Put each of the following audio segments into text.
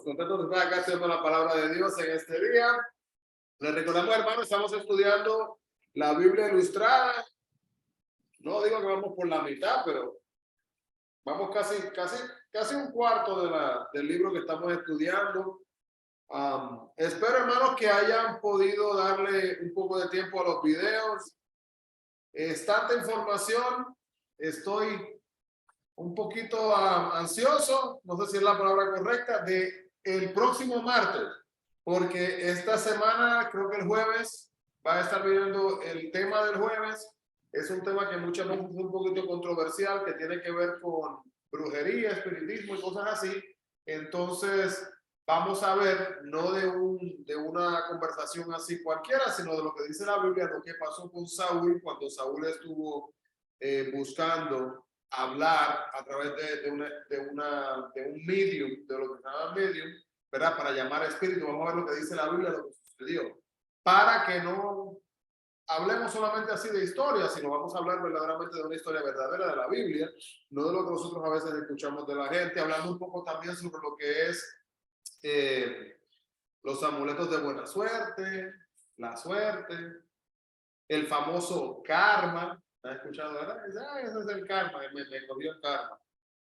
Contentos de estar acá haciendo la palabra de Dios en este día. Les recordamos, hermanos, estamos estudiando la Biblia ilustrada. No digo que vamos por la mitad, pero vamos casi un cuarto del libro que estamos estudiando. Espero, hermanos, que hayan podido darle un poco de tiempo a los videos. Es tanta información, estoy un poquito ansioso, no sé si es la palabra correcta, de el próximo martes, porque esta semana, creo que el jueves, va a estar viendo el tema del jueves. Es un tema que muchas veces es un poquito controversial, que tiene que ver con brujería, espiritismo y cosas así. Entonces, vamos a ver, no de una conversación así cualquiera, sino de lo que dice la Biblia, lo que pasó con Saúl cuando Saúl estuvo buscando hablar a través de un medium, de lo que se llama medium, ¿verdad? Para llamar a espíritu. Vamos a ver lo que dice la Biblia, lo que sucedió. Para que no hablemos solamente así de historia, sino vamos a hablar verdaderamente de una historia verdadera de la Biblia, no de lo que nosotros a veces escuchamos de la gente, hablando un poco también sobre lo que es los amuletos de buena suerte, la suerte, el famoso karma. ¿Has escuchado, verdad? Ese es el karma, me cogió el karma.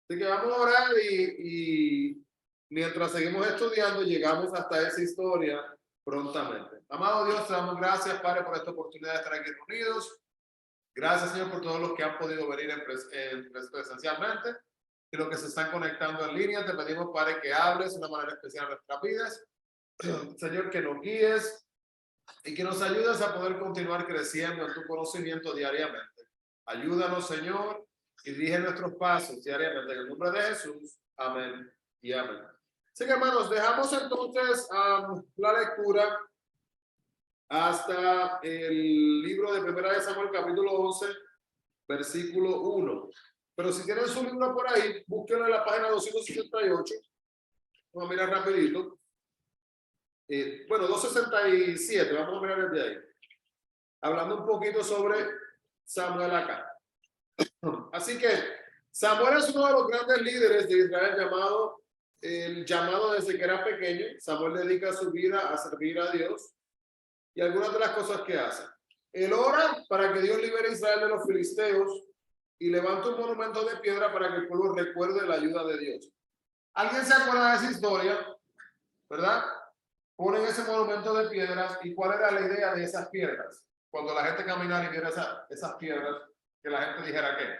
Así que vamos a orar y mientras seguimos estudiando, llegamos hasta esa historia prontamente. Amado Dios, te damos gracias, Padre, por esta oportunidad de estar aquí reunidos. Gracias, Señor, por todos los que han podido venir presencialmente y los que se están conectando en línea. Te pedimos, Padre, que hables de una manera especial en nuestras vidas. Señor, que nos guíes y que nos ayudes a poder continuar creciendo en tu conocimiento diariamente. Ayúdanos, Señor, y dirige nuestros pasos diariamente. En el nombre de Jesús. Amén y amén. Así que, hermanos, dejamos entonces la lectura hasta el libro de Primera de Samuel, capítulo 11, versículo 1. Pero si tienen su libro por ahí, búsquenlo en la página 268. Vamos a mirar rapidito. Bueno, 267, vamos a mirar desde ahí. Hablando un poquito sobre Samuel acá. Así que Samuel es uno de los grandes líderes de Israel llamado desde que era pequeño. Samuel dedica su vida a servir a Dios y algunas de las cosas que hace. Él ora para que Dios libere a Israel de los filisteos y levanta un monumento de piedra para que el pueblo recuerde la ayuda de Dios. ¿Alguien se acuerda de esa historia? ¿Verdad? Ponen ese monumento de piedras y ¿cuál era la idea de esas piedras? Cuando la gente caminara y viera esas piedras, que la gente dijera ¿qué?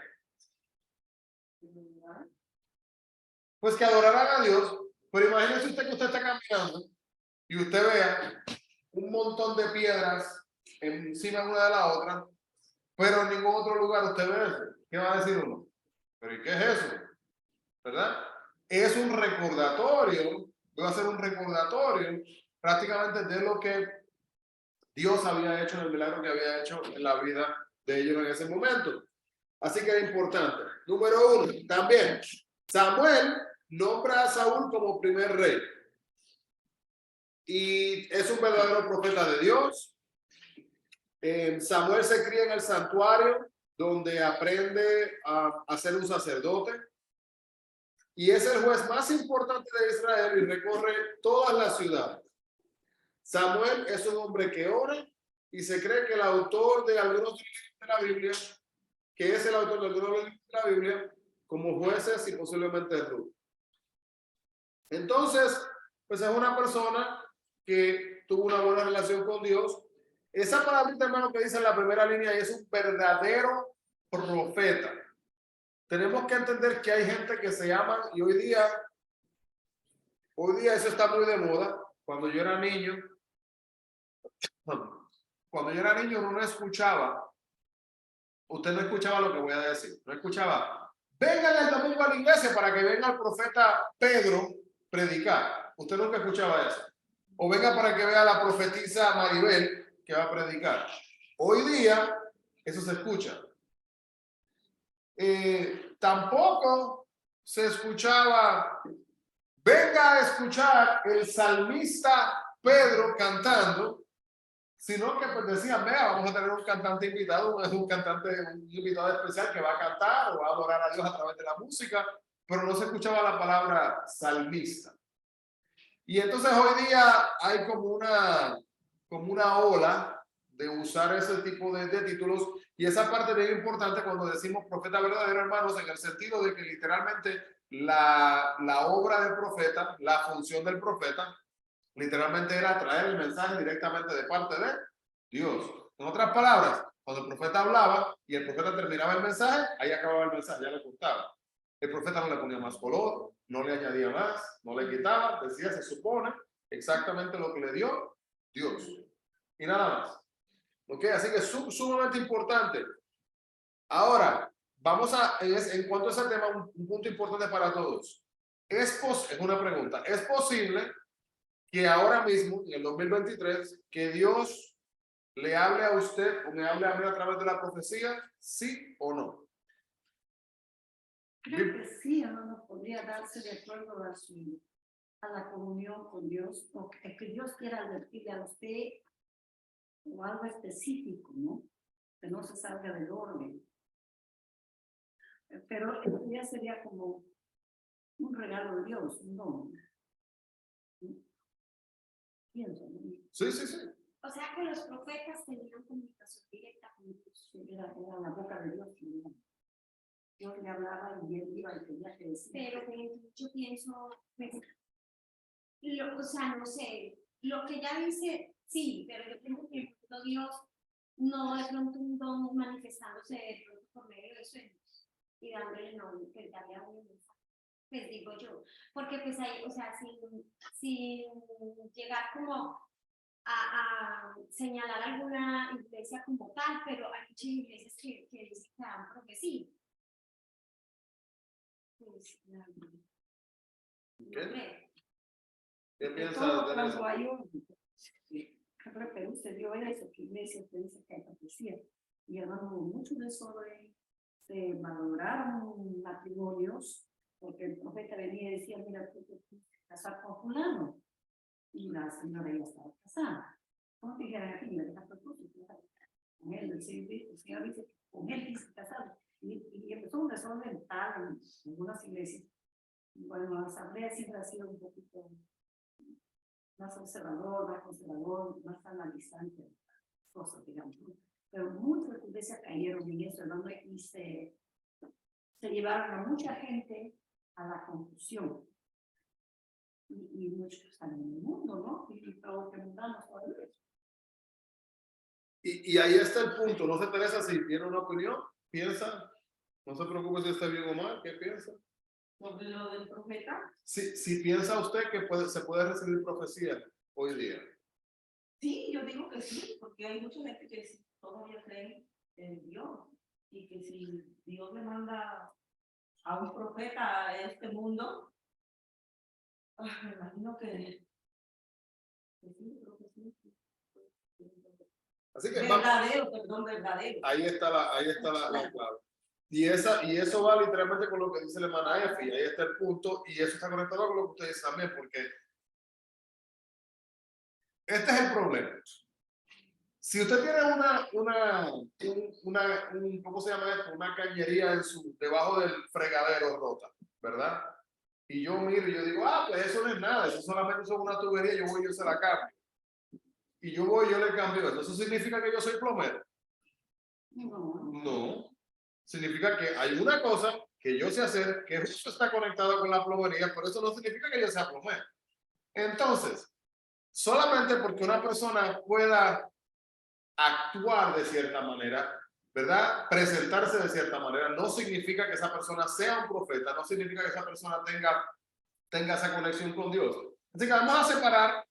Pues que adoraran a Dios. Pero imagínese usted que usted está caminando y usted vea un montón de piedras encima una de la otra, pero en ningún otro lugar usted ve eso. ¿Qué va a decir uno? ¿Pero y qué es eso? ¿Verdad? Es un recordatorio, va a ser un recordatorio prácticamente de lo que Dios había hecho, en el milagro que había hecho en la vida de ellos en ese momento. Así que es importante. Número 1, también, Samuel nombra a Saúl como primer rey. Y es un verdadero profeta de Dios. Samuel se cría en el santuario, donde aprende a ser un sacerdote. Y es el juez más importante de Israel y recorre todas las ciudades. Samuel es un hombre que ora y se cree que el autor de algunos libros de la Biblia, que es el autor de algunos libros de la Biblia, como Jueces y posiblemente Ruth. Entonces, pues es una persona que tuvo una buena relación con Dios. Esa palabra, hermano, que dice en la primera línea, es un verdadero profeta. Tenemos que entender que hay gente que se llama, y hoy día eso está muy de moda. Cuando yo era niño, uno no escuchaba, usted no escuchaba lo que voy a decir, no escuchaba, vengan el domingo a la iglesia para que venga el profeta Pedro predicar. Usted nunca escuchaba eso. O venga para que vea a la profetisa Maribel que va a predicar. Hoy día, eso se escucha. Tampoco se escuchaba, venga a escuchar el salmista Pedro cantando, sino que pues decían, vea, vamos a tener un cantante invitado, un invitado especial que va a cantar o va a adorar a Dios a través de la música. pero no se escuchaba la palabra salmista. Y entonces hoy día hay como una ola de usar ese tipo de títulos, y esa parte es bien importante cuando decimos profeta verdadero, hermanos, en el sentido de que literalmente la obra del profeta, la función del profeta, literalmente era traer el mensaje directamente de parte de Dios. En otras palabras, cuando el profeta hablaba y el profeta terminaba el mensaje, ahí acababa el mensaje, ya le cortaba. El profeta no le ponía más color, no le añadía más, no le quitaba, decía, se supone, exactamente lo que le dio Dios. Y nada más. ¿Ok? Así que es sumamente importante. Ahora, vamos en cuanto a ese tema, un punto importante para todos. Es una pregunta. ¿Es posible que ahora mismo, en el 2023, que Dios le hable a usted o me hable a mí a través de la profecía? ¿Sí o no? Creo que sí, hermano, podría darse de acuerdo a la comunión con Dios, o que Dios quiera advertirle a usted o algo específico, ¿no? Que no se salga del orden. Pero eso ya sería como un regalo de Dios, ¿no? Pienso, ¿no? Sí, sí, sí. O sea que los profetas tenían comunicación directa con Dios. Era la boca de Dios. Dios le hablaba y él iba y tenía que decir. Pero yo pienso, pues, o sea, no sé, lo que ella dice, sí, pero yo pienso que Dios no es pronto un don manifestándose de pronto por medio de sueños y dándole nombre, que darle a un mensaje. Pues digo yo, porque pues ahí, o sea, sin llegar como a señalar alguna iglesia como tal, pero hay muchas iglesias que dicen que dan profecía. Pues, no creo. ¿Qué piensas Cuando de eso? hay pero usted vio eso, que iglesia te dice que hay profecía. Y hermano, mucho de eso de valorar matrimonios, porque el profeta venía y decía, mira, tú te tienes que casar con fulano. Y la señora ya estaba casada. ¿Cómo te dijeron aquí? Mira, deja tu con él, el Señor dice, con él dice casado. Y empezó un desorden tal en algunas iglesias. Bueno, la asamblea siempre ha sido un poquito más observador, más conservador, más analizante, cosas, digamos. Pero muchas iglesias cayeron en eso, hermano, y se llevaron a mucha gente a la confusión. Y muchos están en el mundo, ¿no? Y todos preguntamos por eso. Y ahí está el punto. No se interesa si tiene una opinión, piensa. No se preocupe si está bien o mal. ¿Qué piensa? ¿Sobre lo del profeta? Si piensa usted que se puede recibir profecía hoy día. Sí, yo digo que sí, porque hay mucha gente que todavía cree en Dios y que si Dios le manda a un profeta a este mundo, me imagino que sí, creo que sí. Así que Verdadero, perdón, verdadero. ahí está la clave. Y eso va literalmente con lo que dice la hermana Efi. Ahí está el punto, y eso está conectado con lo que ustedes también, porque este es el problema. Si usted tiene ¿cómo se llama esto? Una cañería debajo del fregadero rota, ¿verdad? Y yo miro y yo digo, pues eso no es nada, eso solamente son una tubería, yo se la cambio. Y yo le cambio eso. ¿Eso significa que yo soy plomero? No. Significa que hay una cosa que yo sé hacer, que justo está conectada con la plomería, pero eso no significa que yo sea plomero. Entonces, solamente porque una persona pueda actuar de cierta manera, ¿verdad? Presentarse de cierta manera, no significa que esa persona sea un profeta, no significa que esa persona tenga esa conexión con Dios. Así que vamos a separar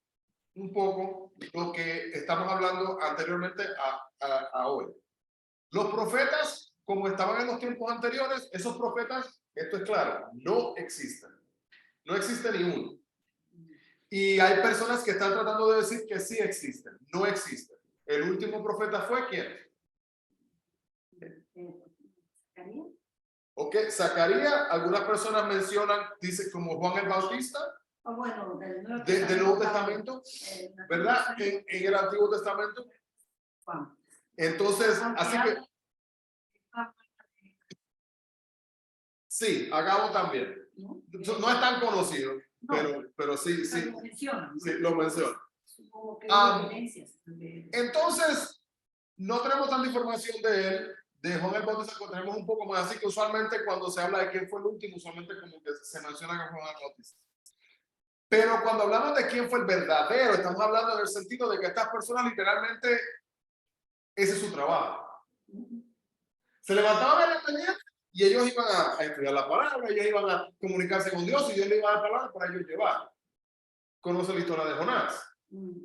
un poco lo que estamos hablando anteriormente a hoy. Los profetas, como estaban en los tiempos anteriores, esos profetas, esto es claro, no existen. No existe ni uno. Y hay personas que están tratando de decir que sí existen. No existen. El último profeta fue ¿quién? Ok, Zacarías, algunas personas mencionan, dice como Juan el Bautista, Bueno, del Nuevo Testamento, ¿verdad? En el Antiguo Testamento. Entonces, así que sí, Agabo también. ¿no? No es tan conocido, No, pero sí, sí, lo mencionan, ¿no? sí, lo menciona. Supongo que hay evidencias de Entonces, no tenemos tanta información de él. De Juan el Bautista tenemos un poco más, así que usualmente cuando se habla de quién fue el último, usualmente como que se menciona que fue Juan el Bautista. Pero cuando hablamos de quién fue el verdadero, estamos hablando en el sentido de que estas personas literalmente, ese es su trabajo. Se levantaban en la mañana y ellos iban a estudiar la palabra, ellos iban a comunicarse con Dios y Dios le iba a dar palabras para ellos llevar. Conoce la historia de Jonás.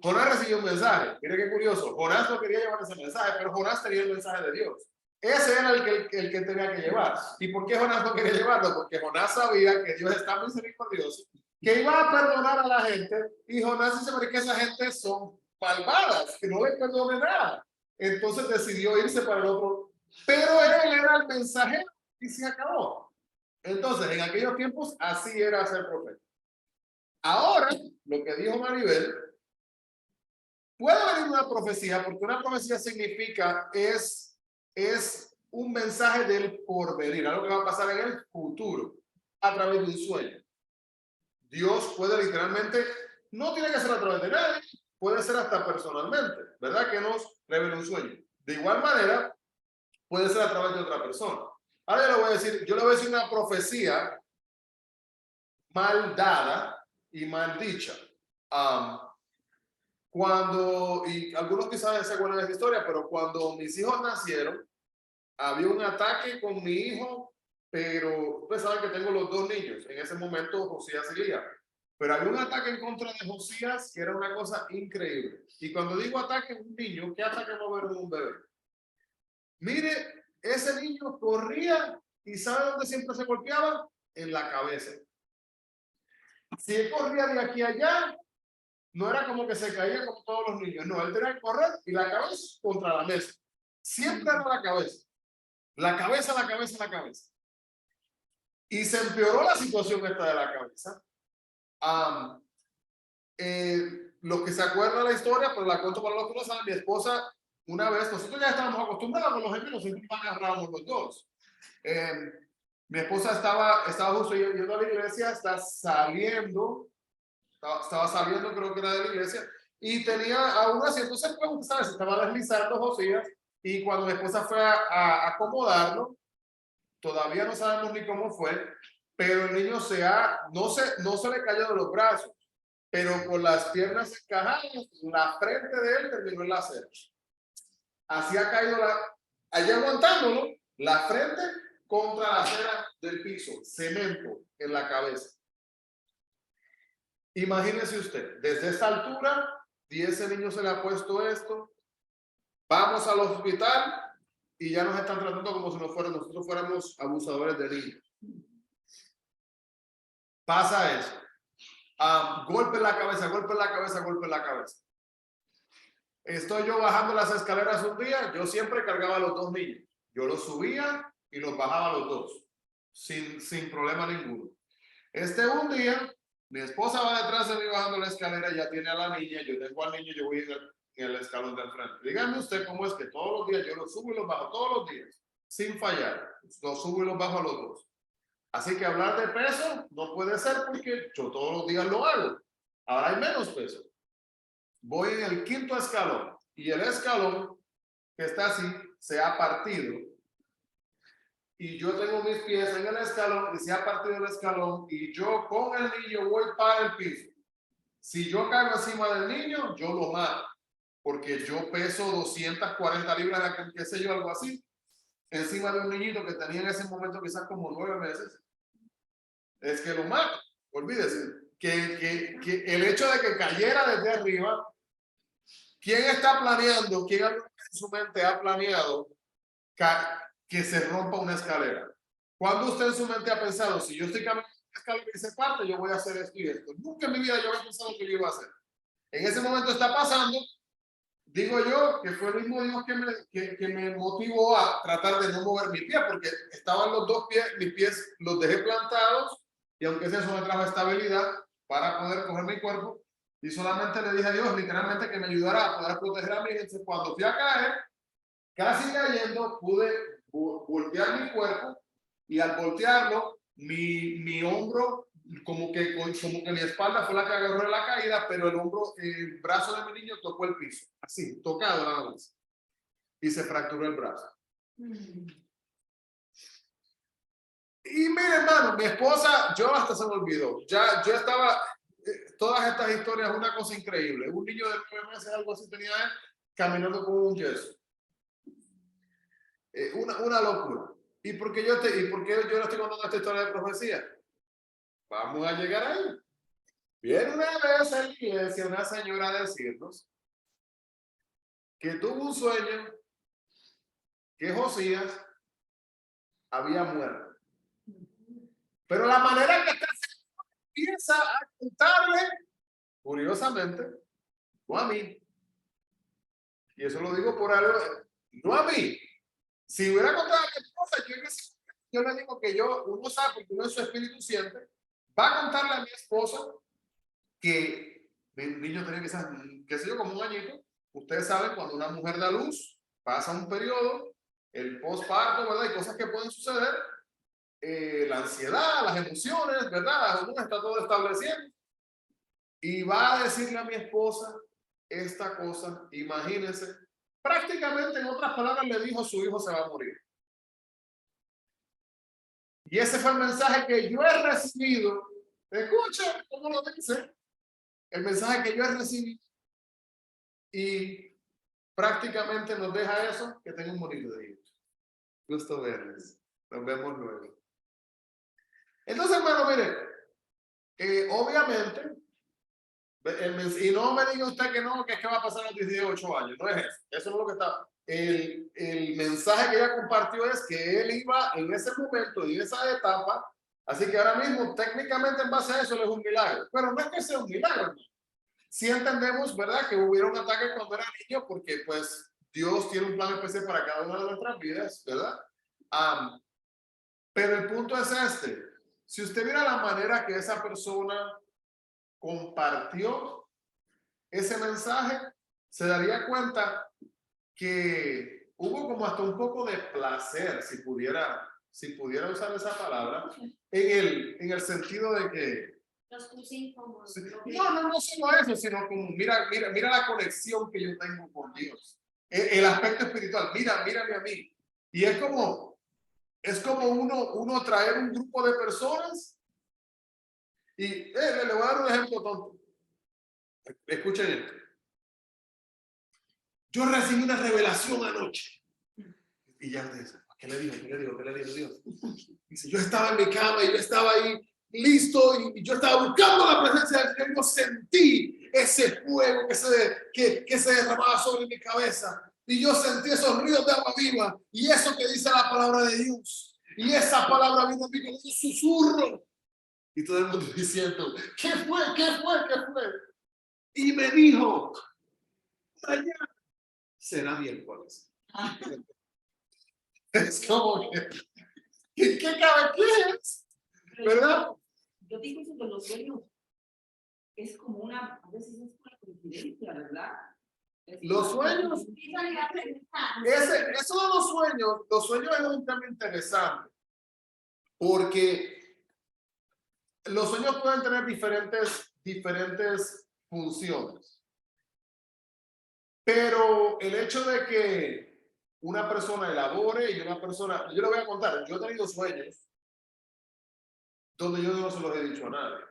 Jonás recibió un mensaje. Mire qué curioso. Jonás no quería llevar ese mensaje, pero Jonás tenía el mensaje de Dios. Ese era el que tenía que llevar. ¿Y por qué Jonás no quería llevarlo? Porque Jonás sabía que Dios está misericordioso, que iba a perdonar a la gente, y Jonás dice que esa gente son malvadas, que no le perdone nada. Entonces decidió irse para el otro. Pero él era el mensajero y se acabó. Entonces, en aquellos tiempos, así era ser profeta. Ahora, lo que dijo Maribel, puede venir una profecía, porque una profecía significa es un mensaje del porvenir, algo que va a pasar en el futuro, a través de un sueño. Dios puede literalmente, no tiene que ser a través de nadie, puede ser hasta personalmente, ¿verdad? Que nos revele un sueño. De igual manera, puede ser a través de otra persona. Ahora yo le voy a decir una profecía mal dada y mal dicha. Cuando, y algunos quizás se acuerdan de esta historia, pero cuando mis hijos nacieron, había un ataque con mi hijo, pero ustedes saben que tengo los dos niños, en ese momento Josías y Lía, pero había un ataque en contra de Josías que era una cosa increíble. Y cuando digo ataque en un niño, ¿qué ataque va a haber en un bebé? Mire, ese niño corría y ¿sabe dónde siempre se golpeaba? En la cabeza. Si él corría de aquí a allá, no era como que se caía como todos los niños, no, él tenía que correr y la cabeza contra la mesa. Siempre era la cabeza. La cabeza, la cabeza, la cabeza. Y se empeoró la situación esta de la cabeza. Los que se acuerdan de la historia, pero la cuento para los que no saben, mi esposa, una vez, nosotros ya estábamos acostumbrados con los gemelos, siempre agarrábamos los dos. Mi esposa estaba justo yendo a la iglesia, estaba saliendo, creo que era de la iglesia, y tenía a una así, entonces, pues, ¿sabes? Estaba deslizando Josías, y cuando mi esposa fue a acomodarlo, todavía no sabemos ni cómo fue, pero el niño no se le cayó de los brazos, pero con las piernas encajadas, la frente de él terminó en la acera. Así ha caído allí aguantándolo, la frente contra la acera del piso, cemento en la cabeza. Imagínese usted, desde esta altura, y ese niño se le ha puesto esto, vamos al hospital y ya nos están tratando como si nosotros fuéramos abusadores de niños. Pasa eso. Golpe en la cabeza, golpe en la cabeza, golpe en la cabeza. Estoy yo bajando las escaleras un día, yo siempre cargaba a los dos niños. Yo los subía y los bajaba los dos, sin problema ninguno. Un día, mi esposa va detrás de mí bajando la escalera, ya tiene a la niña, yo tengo al niño, yo voy en el escalón del frente. Díganme usted cómo es que todos los días yo los subo y los bajo, todos los días, sin fallar. Los subo y los bajo a los dos. Así que hablar de peso no puede ser porque yo todos los días lo hago. Ahora hay menos peso. Voy en el quinto escalón y el escalón que está así se ha partido. Y yo tengo mis pies en el escalón y se ha partido el escalón y yo con el niño voy para el piso. Si yo caigo encima del niño, yo lo mato. Porque yo peso 240 libras, qué sé yo, algo así. Encima de un niñito que tenía en ese momento quizás como 9 meses. Es que lo mato. Olvídese. Que el hecho de que cayera desde arriba, ¿quién está planeando? ¿Quién en su mente ha planeado que se rompa una escalera? ¿Cuándo usted en su mente ha pensado, si yo estoy caminando una escalera y se parte, yo voy a hacer esto y esto? Nunca en mi vida yo había pensado que yo iba a hacer. En ese momento está pasando, digo yo, que fue el mismo Dios que me motivó a tratar de no mover mi pie, porque estaban los dos pies, mis pies los dejé plantados, y aunque eso me trajo estabilidad para poder coger mi cuerpo, y solamente le dije a Dios literalmente que me ayudara a poder proteger a mí. Entonces, cuando fui a caer, casi cayendo, pude voltear mi cuerpo y al voltearlo mi hombro, como que mi espalda fue la que agarró la caída, pero el brazo de mi niño tocó el piso, así, tocado nada más. Y se fracturó el brazo. Y mire, hermano, mi esposa, yo hasta se me olvidó. Yo estaba, todas estas historias, una cosa increíble. Un niño de 9 meses, algo así, tenía él, caminando con un yeso. Una locura. ¿Y por qué yo le estoy contando esta historia de profecía? Vamos a llegar ahí. Viene una vez en la iglesia una señora a decirnos que tuvo un sueño que Josías había muerto. Pero la manera que esta señora empieza a contarle, curiosamente, no a mí. Y eso lo digo por algo, no a mí. Si hubiera contado a mi esposa, yo le digo que uno sabe, porque uno en su espíritu siente, va a contarle a mi esposa que mi niño tenía qué sé yo, como un añito. Ustedes saben, cuando una mujer da luz, pasa un periodo, el postparto, ¿verdad? Hay cosas que pueden suceder, la ansiedad, las emociones, ¿verdad? La hormona está todo estableciendo. Y va a decirle a mi esposa esta cosa, imagínense, prácticamente en otras palabras le dijo: su hijo se va a morir. Y ese fue el mensaje que yo he recibido. Escucha cómo lo dice. El mensaje que yo he recibido. Y prácticamente nos deja eso, que tengo un bonito día. Gusto verles. Nos vemos luego. Entonces, hermano, mire, obviamente, y no me diga usted que no, que es que va a pasar a los 18 años. No es eso. Eso no es lo que está. El mensaje que ella compartió es que él iba en ese momento y en esa etapa. Así que ahora mismo, técnicamente, en base a eso, es un milagro. Pero no es que sea un milagro, hermano. Sí entendemos, ¿verdad?, que hubiera un ataque cuando era niño, porque pues Dios tiene un plan especial para cada una de nuestras vidas, ¿verdad? Pero el punto es este: si usted mira la manera que esa persona compartió ese mensaje, se daría cuenta que hubo como hasta un poco de placer, si pudiera usar esa palabra, en el sentido de que Los puse incómodos. no solo eso, sino como mira la conexión que yo tengo con Dios, el aspecto espiritual. Mírame a mí. Y es como uno traer un grupo de personas y le voy a dar un ejemplo tonto. Escuchen esto. Yo recibí una revelación anoche. Y ya te dice: ¿qué le dijo Dios? Dice: yo estaba en mi cama y yo estaba ahí listo y yo estaba buscando la presencia del Señor. Yo sentí ese fuego que se derramaba sobre mi cabeza. Y yo sentí esos ríos de agua viva. Y eso que dice la palabra de Dios. Y esa palabra vino a mí como un susurro. Y todo el mundo diciendo: ¿qué fue? Y me dijo: mañana será miércoles. Es como que, ¿qué cabe? ¿Qué es? ¿Verdad? Yo digo eso de los sueños. Es como a veces es una coincidencia, ¿verdad? Los sueños. Eso de los sueños es un tema interesante. Porque los sueños pueden tener diferentes funciones. Pero el hecho de que una persona elabore y una persona, yo le voy a contar, yo he tenido sueños donde yo no se los he dicho a nadie.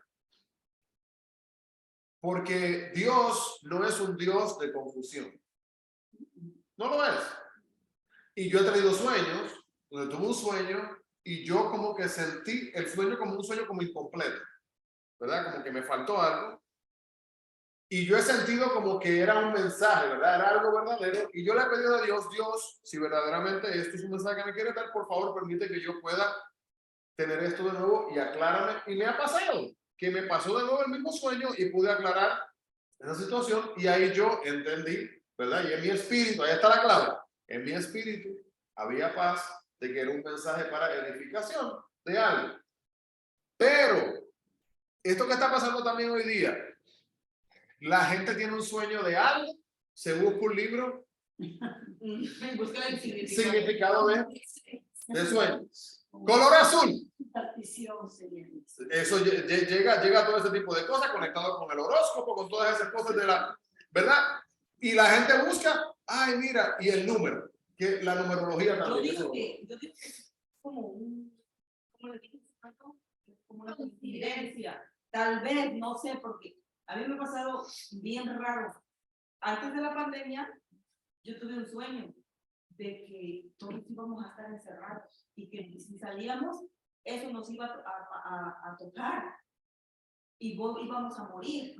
Porque Dios no es un Dios de confusión. No lo es. Y yo he tenido sueños donde tuve un sueño y yo como que sentí el sueño como un sueño como incompleto, ¿verdad? Como que me faltó algo. Y yo he sentido como que era un mensaje, ¿verdad? Era algo verdadero. Y yo le he pedido a Dios: Dios, si verdaderamente esto es un mensaje que me quiere dar, por favor, permite que yo pueda tener esto de nuevo y aclárame. Y me ha pasado, que me pasó de nuevo el mismo sueño y pude aclarar esa situación. Y ahí yo entendí, ¿verdad? Y en mi espíritu, ahí está la clave, en mi espíritu había paz de que era un mensaje para edificación de algo. Pero esto que está pasando también hoy día, la gente tiene un sueño de algo, se busca un libro, Busca el significado de sueños. Color azul. Partición sería eso. Eso llega a todo ese tipo de cosas conectado con el horóscopo, con todas esas cosas de la, ¿verdad? Y la gente busca, ay, mira, y el número, que la numerología Yo también. digo que es como como le dije, como una coincidencia. Tal vez, no sé, porque a mí me ha pasado bien raro. Antes de la pandemia, yo tuve un sueño de que todos íbamos a estar encerrados y que si salíamos, eso nos iba a tocar y íbamos a morir,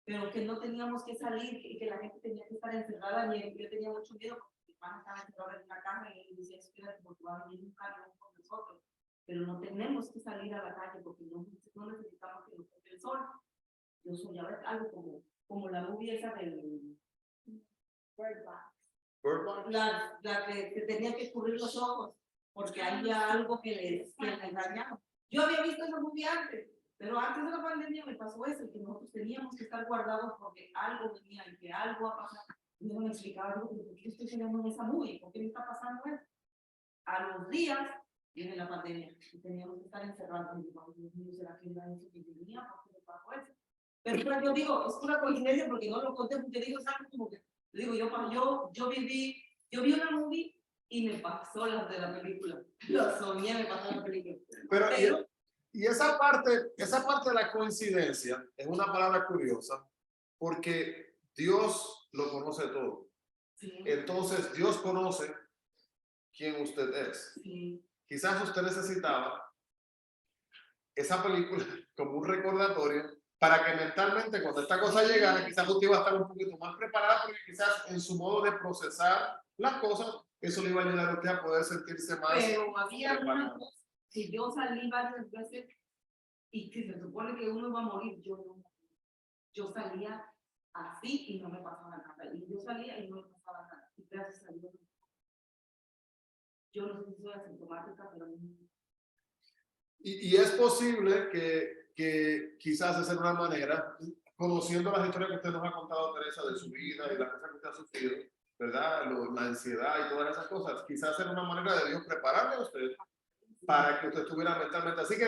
pero que no teníamos que salir y que la gente tenía que estar encerrada. Y yo tenía mucho miedo porque mi hermana estaba encerrada en una caja y decía, espérate, porque va a venir un camión con nosotros, pero no tenemos que salir a la calle porque no necesitamos que nos toque el sol. Yo soñaba algo como la movie esa del Bird Box. la que tenía que cubrir los ojos porque había algo que les engañaba. Yo había visto esa movie antes, pero antes de la pandemia me pasó eso, que nosotros teníamos que estar guardados porque algo venía y que algo ha pasado. Y yo me explicaba, ¿por qué estoy soñando en esa movie? ¿Por qué me está pasando eso? A los días viene la pandemia y teníamos que estar encerrados. Y digo, Dios mío, ¿será que era eso que venía? ¿Por qué me pasó eso? Pero yo digo, es una coincidencia porque no lo conté, porque digo, ¿sabes? Como que, digo, yo vi una movie y me pasó las de la película. Lo soñé, me pasó la película. Pero y esa parte de la coincidencia es una palabra curiosa porque Dios lo conoce todo. Sí. Entonces Dios conoce quién usted es. Sí. Quizás usted necesitaba esa película como un recordatorio para que mentalmente cuando esta cosa llegara, quizás usted iba a estar un poquito más preparada porque quizás en su modo de procesar las cosas, eso le iba a ayudar a usted a poder sentirse más. Pero había una cosa que yo salí varias veces y que se supone que uno iba a morir, yo no. Yo salía así y no me pasaba nada. Y yo salía y no me pasaba nada. Y gracias a Dios. Yo no sé si soy asintomática, pero no. Y es posible que quizás de ser una manera, conociendo las historias que usted nos ha contado, Teresa, de su vida y las cosas que usted ha sufrido, ¿verdad? La ansiedad y todas esas cosas, quizás era una manera de Dios prepararle a usted para que usted estuviera mentalmente. Así que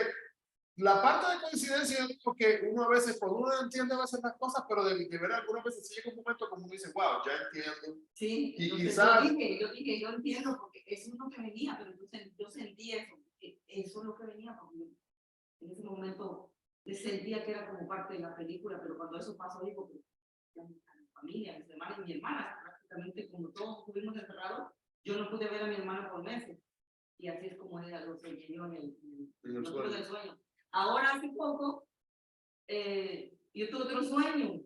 la parte de coincidencia es porque uno a veces, cuando uno entiende a veces las cosas, pero de ver algunas veces llega un momento como uno dice, wow, ya entiendo. Sí, y quizás yo entiendo porque eso es lo que venía, pero yo sentí eso, que eso es lo que venía, porque en ese momento sentía que era como parte de la película, pero cuando eso pasó, digo, que mi familia, mis hermanos y mi hermana, prácticamente como todos estuvimos encerrados, yo no pude ver a mi hermana por meses, y así es como ella lo soñó en el sueño. Ahora hace poco, yo tuve otro sueño,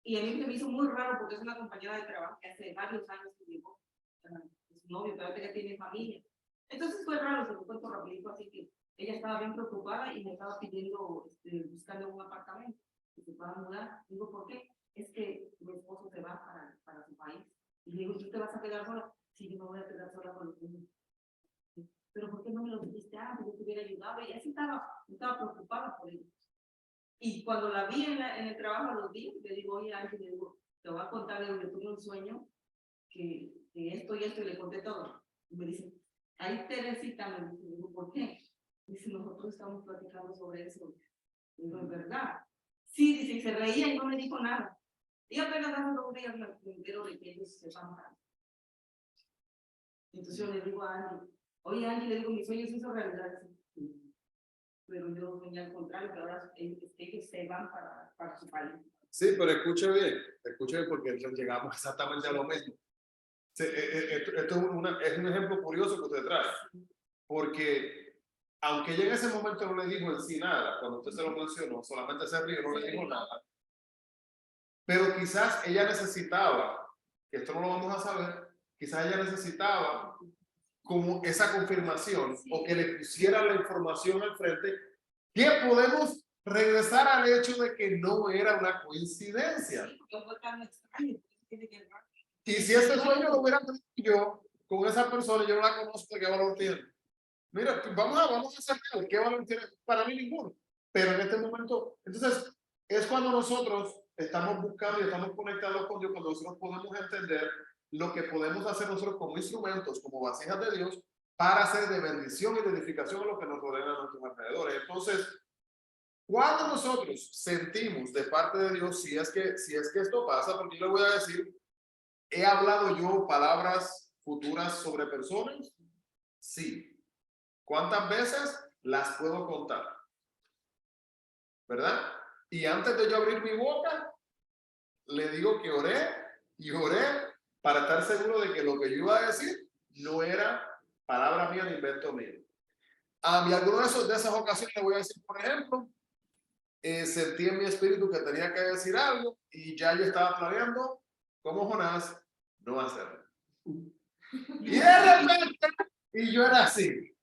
y a mí me hizo muy raro porque es una compañera de trabajo que hace varios años que llegó, su novio, pero que tiene familia. Entonces fue raro, se lo cuento rapidito, así que ella estaba bien preocupada y me estaba pidiendo, buscando un apartamento que se pueda mudar. Digo, ¿por qué? Es que mi esposo se va para su país. Y le digo, ¿tú te vas a quedar sola? Sí, yo me voy a quedar sola con los niños. Pero ¿por qué no me lo dijiste antes? Yo te hubiera ayudado. Y así estaba preocupada por ellos. Y cuando la vi en el trabajo a los días, le digo, oye, Ángel, le digo, te voy a contar de donde tuve un sueño, que esto y esto, y le conté todo. Y me dice, ahí Teresita, me dice, digo, ¿por qué? Dice, nosotros estamos platicando sobre eso. Digo, ¿es verdad? Sí, dice, y se reía y no me dijo nada. Y apenas hace 2 días me entero de que ellos se van a... Entonces yo le digo a Ángel, oye, Ángel, le digo, mi sueño se hizo realidad. Pero yo soñé al contrario, que ahora ellos se van para su país. Sí, pero escuche bien porque llegamos exactamente a lo mismo. Esto es un ejemplo curioso que usted trae, porque aunque ella en ese momento no le dijo en sí nada, cuando usted se lo mencionó, solamente se rió, no le dijo nada, pero quizás ella necesitaba, que esto no lo vamos a saber, quizás ella necesitaba como esa confirmación o que le pusiera la información al frente, que podemos regresar al hecho de que no era una coincidencia. Y si ese sueño lo hubiera tenido yo con esa persona, yo no la conozco, ¿de qué valor tiene? Mira, vamos a hacer algo, ¿qué valor tiene? Para mí ninguno. Pero en este momento, entonces, es cuando nosotros estamos buscando y estamos conectados con Dios, cuando nosotros podemos entender lo que podemos hacer nosotros como instrumentos, como vasijas de Dios, para ser de bendición y de edificación a los que nos rodean a nuestros alrededores. Entonces, cuando nosotros sentimos de parte de Dios, si es que esto pasa, porque yo le voy a decir, ¿he hablado yo palabras futuras sobre personas? Sí. ¿Cuántas veces? Las puedo contar, ¿verdad? Y antes de yo abrir mi boca, le digo que oré y oré para estar seguro de que lo que yo iba a decir no era palabra mía ni invento mío. Y alguna de esas ocasiones le voy a decir, por ejemplo, sentí en mi espíritu que tenía que decir algo y ya yo estaba planeando, como Jonás, no hacerlo. Y de repente, y yo era así,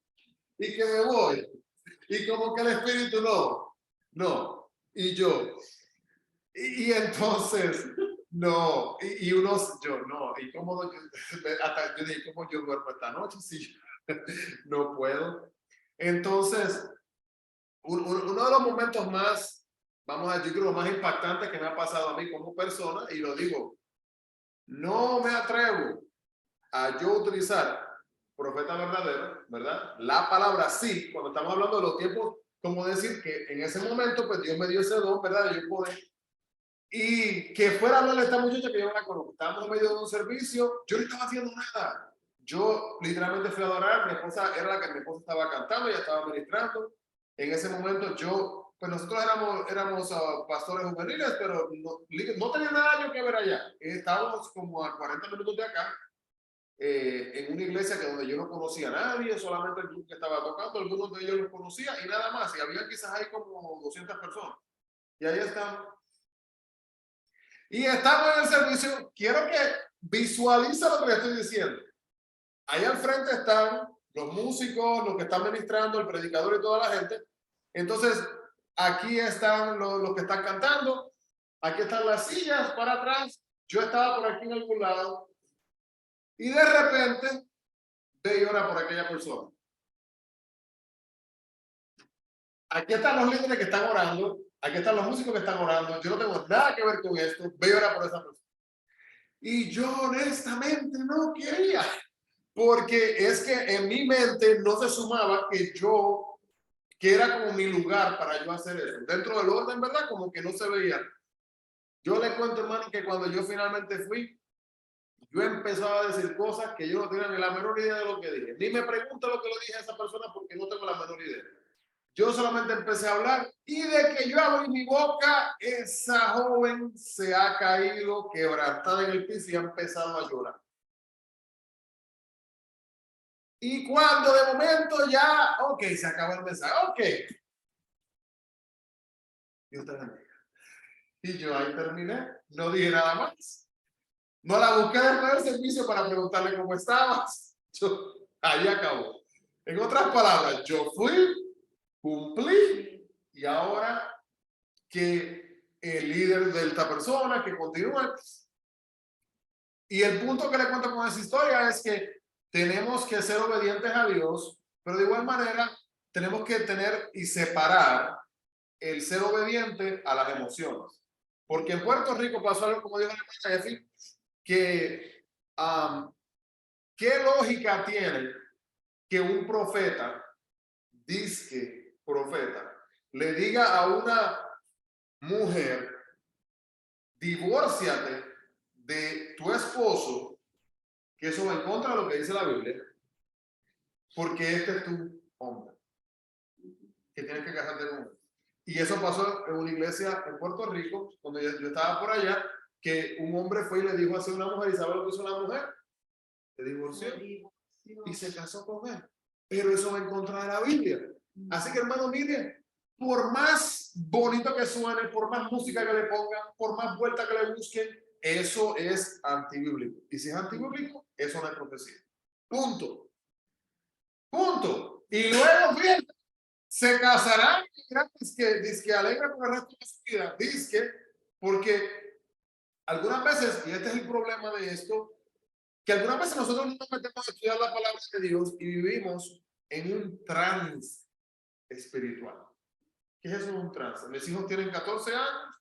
y que me voy, y como que el espíritu no, y yo, y entonces, no, y unos, yo no, y como, hasta yo dije, ¿cómo yo duermo esta noche? Si no puedo. Entonces, uno de los momentos más, vamos a decir, yo creo, más impactantes que me ha pasado a mí como persona, y lo digo, no me atrevo a yo utilizar profeta verdadero, ¿verdad? La palabra sí, cuando estamos hablando de los tiempos, como decir que en ese momento, pues Dios me dio ese don, ¿verdad? Yo poder. Y que fuera a hablarle a esta muchacha que yo la conozco. Estábamos en medio de un servicio, yo no estaba haciendo nada. Yo literalmente fui a adorar, mi esposa era la que mi esposa estaba cantando, ella estaba ministrando. En ese momento pues nosotros éramos pastores juveniles, pero no tenía nada yo que ver allá. Estábamos como a 40 minutos de acá, en una iglesia que donde yo no conocía a nadie, solamente el grupo que estaba tocando, algunos de ellos los conocía y nada más. Y había quizás ahí como 200 personas. Y ahí están. Y estamos en el servicio. Quiero que visualice lo que le estoy diciendo. Ahí al frente están los músicos, los que están ministrando, el predicador y toda la gente. Entonces, aquí están los que están cantando. Aquí están las sillas para atrás. Yo estaba por aquí en algún lado. Y de repente, ve y ora por aquella persona. Aquí están los líderes que están orando. Aquí están los músicos que están orando. Yo no tengo nada que ver con esto. Ve y ora por esa persona. Y yo honestamente no quería. Porque es que en mi mente no se sumaba que era como mi lugar para yo hacer eso. Dentro del orden, ¿verdad? Como que no se veía. Yo le cuento, hermano, que cuando yo finalmente fui, yo empezaba a decir cosas que yo no tenía ni la menor idea de lo que dije. Ni me pregunto lo que le dije a esa persona porque no tengo la menor idea. Yo solamente empecé a hablar y de que yo abrí mi boca, esa joven se ha caído quebrantada en el piso y ha empezado a llorar. Y cuando de momento ya, ok, se acabó el mensaje, ok. Dios te bendiga. Y yo ahí terminé, no dije nada más. No la busqué después del servicio para preguntarle cómo estabas. Ahí acabó. En otras palabras, yo fui, cumplí, y ahora que el líder de esta persona, que continúe. Y el punto que le cuento con esa historia es que tenemos que ser obedientes a Dios, pero de igual manera tenemos que tener y separar el ser obediente a las emociones. Porque en Puerto Rico pasó algo, como dijo la hermana Jeffy, que ¿qué lógica tiene que un profeta, disque profeta, le diga a una mujer, divórciate de tu esposo, que eso va en contra de lo que dice la Biblia, porque este es tu hombre, que tienes que casarte con él? Y eso pasó en una iglesia en Puerto Rico, cuando yo estaba por allá, que un hombre fue y le dijo así a una mujer, ¿y sabe lo que hizo la mujer? Se divorció y se casó con él. Pero eso va en contra de la Biblia. Así que, hermano, mire, por más bonito que suene, por más música que le pongan, por más vuelta que le busquen, eso es antibíblico. Y si es antibíblico, eso no es profecía. Punto. Punto. Y luego, bien, se casarán y que alegra con el resto de su vida. Dice porque algunas veces, y este es el problema de esto, que algunas veces nosotros nos metemos a estudiar la palabra de Dios y vivimos en un trance espiritual. ¿Qué es eso de un trance? Mis hijos tienen 14 años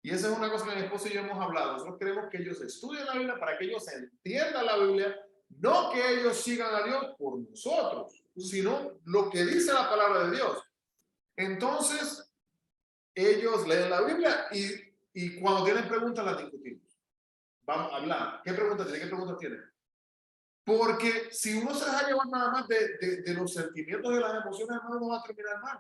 y esa es una cosa que mi esposo y yo hemos hablado. Nosotros queremos que ellos estudien la Biblia para que ellos entiendan la Biblia No que ellos sigan a Dios por nosotros, sino lo que dice la palabra de Dios. Entonces, ellos leen la Biblia y cuando tienen preguntas las discutimos. Vamos a hablar. ¿Qué preguntas tienen? ¿Qué preguntas tienen? Porque si uno se deja llevar nada más de los sentimientos y de las emociones, hermano, no va a terminar mal.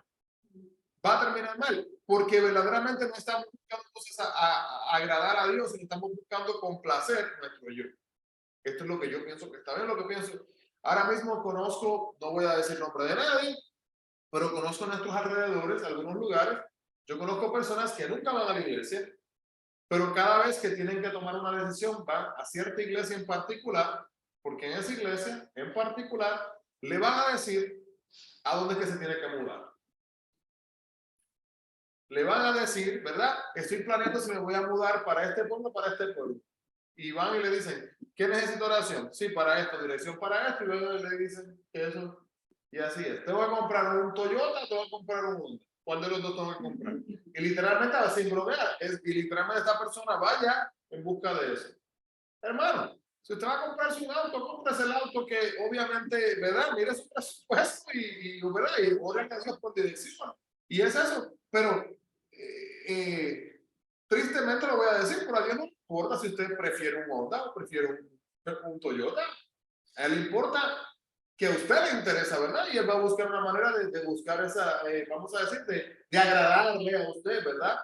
Va a terminar mal, porque verdaderamente no estamos buscando entonces a agradar a Dios, sino estamos buscando complacer nuestro yo. Esto es lo que yo pienso que está bien, lo que pienso. Ahora mismo conozco, no voy a decir nombre de nadie, pero conozco en nuestros alrededores, algunos lugares, yo conozco personas que nunca van a la iglesia, pero cada vez que tienen que tomar una decisión van a cierta iglesia en particular, porque en esa iglesia en particular le van a decir a dónde es que se tiene que mudar. Le van a decir, ¿verdad? Estoy planeando si me voy a mudar para este pueblo, para este pueblo. Y van y le dicen, ¿qué necesito oración? Sí, para esto, dirección para esto. Y luego le dicen que eso, y así es. Te voy a comprar un Toyota, te voy a comprar un Honda. ¿Cuál de los dos tengo que comprar? Y literalmente, sin bromear, y literalmente esta persona vaya en busca de eso. Hermano, si usted va a comprarse un auto, cómprese el auto que obviamente, ¿verdad? Mire su presupuesto ¿verdad? Y ore a Dios por dirección. Y es eso. Pero tristemente lo voy a decir, pero a Dios no importa si usted prefiere un Honda o prefiere un Toyota. A él le importa que a usted le interesa, ¿verdad? Y él va a buscar una manera de buscar esa, vamos a decir, de agradarle a usted, ¿verdad?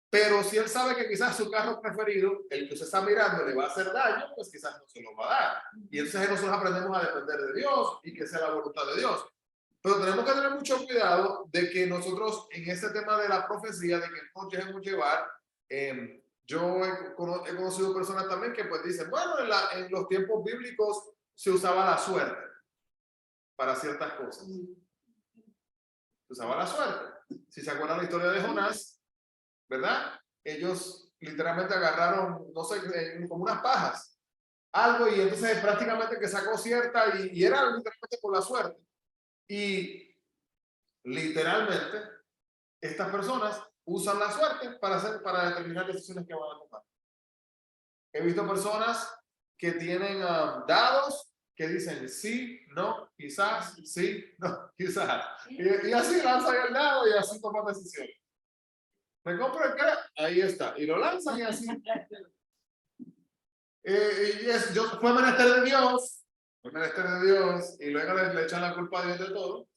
Pero si él sabe que quizás su carro preferido, el que usted está mirando, le va a hacer daño, pues quizás no se lo va a dar. Y entonces nosotros aprendemos a depender de Dios y que sea la voluntad de Dios. Pero tenemos que tener mucho cuidado de que nosotros en este tema de la profecía, de que no nos dejemos llevar, yo he conocido personas también que pues dicen, bueno, en los tiempos bíblicos se usaba la suerte para ciertas cosas. Se usaba la suerte. Si se acuerdan la historia de Jonás, ¿verdad? Ellos literalmente agarraron, no sé, como unas pajas, algo, y entonces prácticamente que sacó cierta, y era literalmente por la suerte. Y literalmente, estas personas usan la suerte para determinar decisiones que van a tomar. He visto personas que tienen dados que dicen sí, no, quizás, sí, no, quizás. Y así lanzan el dado y así toman decisiones. Me compro el que ahí está. Y lo lanzan y así. Fue menester de Dios. Fue menester de Dios. Y luego le echan la culpa a Dios de todo.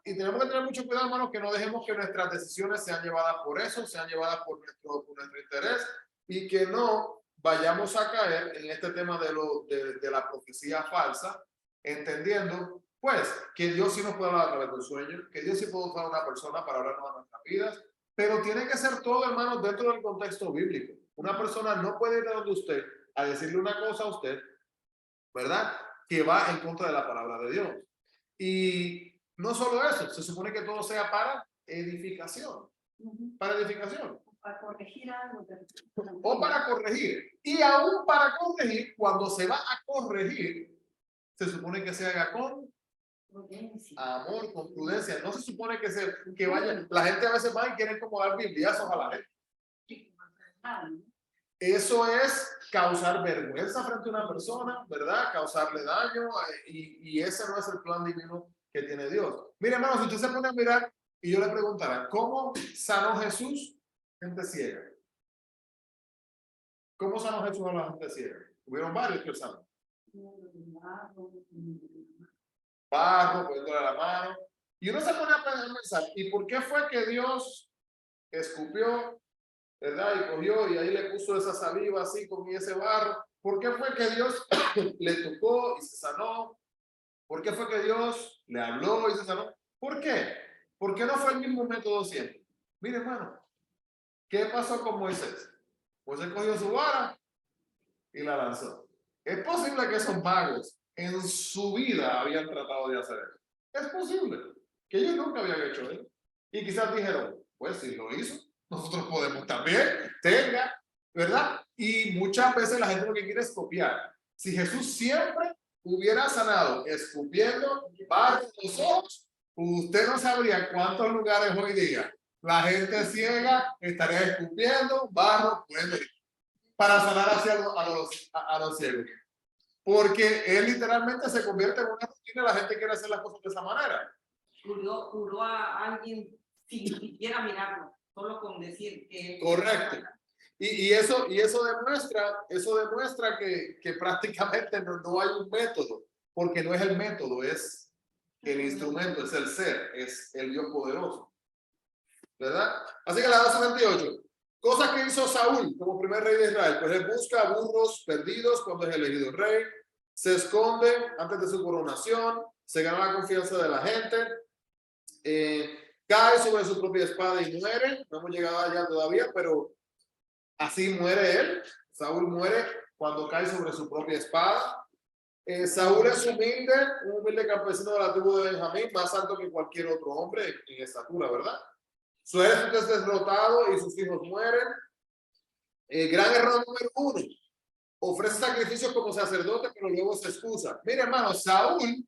Y tenemos que tener mucho cuidado, hermanos, que no dejemos que nuestras decisiones sean llevadas por eso, sean llevadas por nuestro interés, y que no vayamos a caer en este tema de la profecía falsa, entendiendo, pues, que Dios sí nos puede hablar a través del sueño, que Dios sí puede usar a una persona para hablarnos a nuestras vidas, pero tiene que ser todo, hermanos, dentro del contexto bíblico. Una persona no puede ir a donde usted a decirle una cosa a usted, ¿verdad? Que va en contra de la palabra de Dios. Y no solo eso, se supone que todo sea para edificación. Para edificación. Para corregir algo. O para corregir. Y aún para corregir, cuando se va a corregir, se supone que se haga con amor, con prudencia. No se supone que vaya. La gente a veces va y quiere como dar bibliazos a la gente. Eso es causar vergüenza frente a una persona, ¿verdad? Causarle daño, y ese no es el plan divino que tiene Dios. Mire, hermano, si usted se pone a mirar y yo le preguntara, ¿cómo sanó Jesús gente ciega? ¿Cómo sanó Jesús a la gente ciega? Hubieron varios que sanó. Barro, poniéndole la mano. Y uno se pone a pensar, ¿y por qué fue que Dios escupió, ¿verdad? Y cogió y ahí le puso esa saliva así con ese barro? ¿Por qué fue que Dios le tocó y se sanó? ¿Por qué fue que Dios le habló y se sanó? ¿Por qué? ¿Por qué no fue el mismo método siempre? Mire, hermano, ¿qué pasó con Moisés? Moisés cogió su vara y la lanzó. Es posible que esos magos en su vida habían tratado de hacer eso. Es posible que ellos nunca habían hecho eso. Y quizás dijeron, pues si lo hizo, nosotros podemos también, tenga, ¿verdad? Y muchas veces la gente lo que quiere es copiar. Si Jesús siempre hubiera sanado escupiendo barro en los ojos, usted no sabría cuántos lugares hoy día la gente ciega estaría escupiendo barro para sanar hacia a los ciegos. porque él literalmente se convierte en una rutina y la gente quiere hacer las cosas de esa manera. Curó a alguien sin siquiera mirarlo, solo con decir que... Correcto. Y eso demuestra que prácticamente no hay un método, porque no es el método, es el instrumento, es el ser, es el Dios poderoso. ¿Verdad? Así que la 2:28. Cosas que hizo Saúl como primer rey de Israel. Pues él busca burros perdidos cuando es elegido rey, se esconde antes de su coronación, se gana la confianza de la gente, cae sobre su propia espada y muere. No hemos llegado allá todavía, pero así muere él. Saúl muere cuando cae sobre su propia espada. Saúl es humilde, un humilde campesino de la tribu de Benjamín, más alto que cualquier otro hombre en estatura, ¿verdad? Su ejército es derrotado y sus hijos mueren. Gran error número 1. Ofrece sacrificios como sacerdote, pero luego se excusa. Mire, hermano, Saúl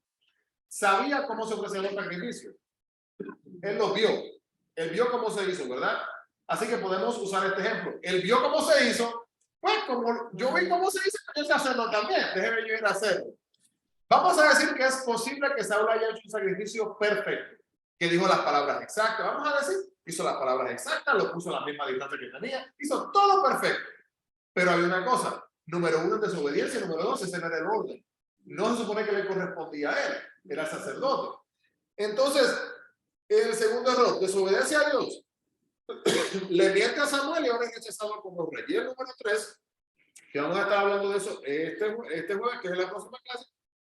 sabía cómo se ofrecían los sacrificios. Él los vio. Él vio cómo se hizo, ¿verdad? Así que podemos usar este ejemplo. Él vio cómo se hizo. Pues como yo vi cómo se hizo, yo sé hacerlo también. Déjeme yo ir a hacerlo. Vamos a decir que es posible que Saúl haya hecho un sacrificio perfecto, que dijo las palabras exactas. Vamos a decir, hizo las palabras exactas, lo puso a la misma distancia que tenía, hizo todo perfecto. Pero hay una cosa, número 1 es desobediencia, número 2 ese no era el orden. No se supone que le correspondía a él, era sacerdote. Entonces, el segundo error, desobediencia a Dios. Le miente a Samuel y ahora es rechazado como rey. Y el número 3, que vamos a estar hablando de eso este jueves, que es la próxima clase,